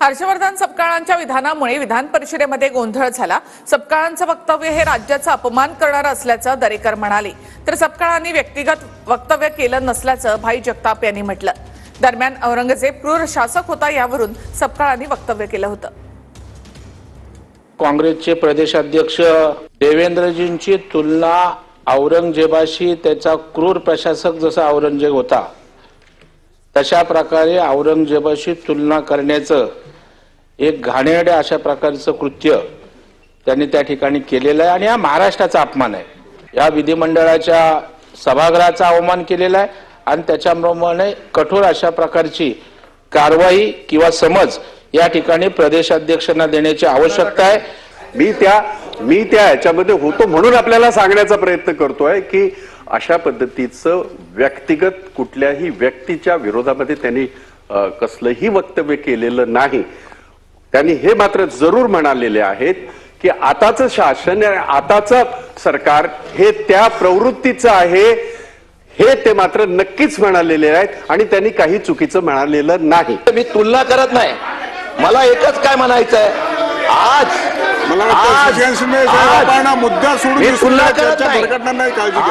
हर्षवर्धन सपकाळांच्या विधानामुळे विधान परिषदेमध्ये गोंधळ झाला। सपकाळांचं वक्तव्य हे राज्याचा अपमान करणारं असल्याचं दरेकर म्हणाले, तर सपकाळांनी व्यक्तिगत वक्तव्य केलं नसल्याचं भाई जगताप यांनी म्हटलं। दरम्यान औरंगजेब क्रूर शासक होता यावरून सपकाळांनी वक्तव्य केलं होतं। काँग्रेसचे प्रदेशाध्यक्ष देवेंद्रजींची तुलना औरंगजेबाशी त्याचा क्रूर प्रशासक जसा औरंगजेब होता तशा प्रकारे औरंगजेबाशी तुलना करण्याचं एक घाणेरड्या अशा प्रकारचं कृत्य त्यांनी त्या ठिकाणी केलेलं आहे आणि हा महाराष्ट्राचा अपमान आहे। या विधिमंडळाच्या सभागृहाचा अवमान केलेला आहे आणि त्याच्याप्रमाणे कठोर अशा प्रकारची कारवाई किंवा समज या ठिकाणी प्रदेशाध्यक्षांना देण्याची आवश्यकता आहे। मी त्या याच्यामध्ये होतो म्हणून आपल्याला सांगण्याचा प्रयत्न करतोय की अशा पद्धतीचं व्यक्तिगत कुठल्याही व्यक्तीच्या विरोधामध्ये त्यांनी कसलंही वक्तव्य केलेलं नाही। त्यांनी हे मात्र जरूर म्हणालेले आहेत की आताचं शासन आताचं सरकार हे त्या प्रवृत्तीचं आहे हे ते मात्र नक्कीच म्हणालेले आहेत आणि त्यांनी काही चुकीचं म्हणालेलं नाही। मी तुलना करत नाही, मला एकच काय म्हणायचं आहे, आज मुद्दा सोडून तुलना करत नाही।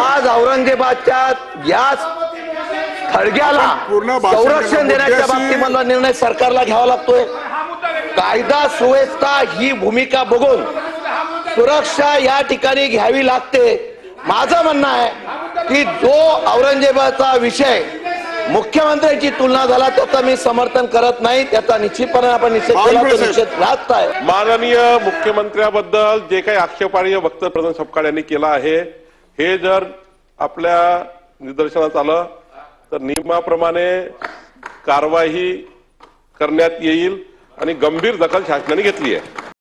आज औरंगजेबाच्या या थडग्याला संरक्षण देण्याच्या बाबतीत मला निर्णय सरकारला घ्यावा लागतोय। कायदा सुव्यवस्था ही भूमिका बघून सुरक्षा या ठिकाणी घ्यावी लागते। माझं म्हणणं आहे की जो औरंगजेबाचा विषय मुख्यमंत्र्यांची तुलना झाला त्याचा मी समर्थन करत नाही, त्याचा निश्चितपणे आपण निषेध केला, तो निषेध रास्त आहे। माननीय मुख्यमंत्र्याबद्दल जे काही आक्षेपार्ह वक्तव्य प्रधान सपकाळ यांनी केलं आहे हे जर आपल्या निदर्शनास आलं तर नियमाप्रमाणे कारवाई करण्यात येईल आणि गंभीर दखल शासनाने घेतली आहे।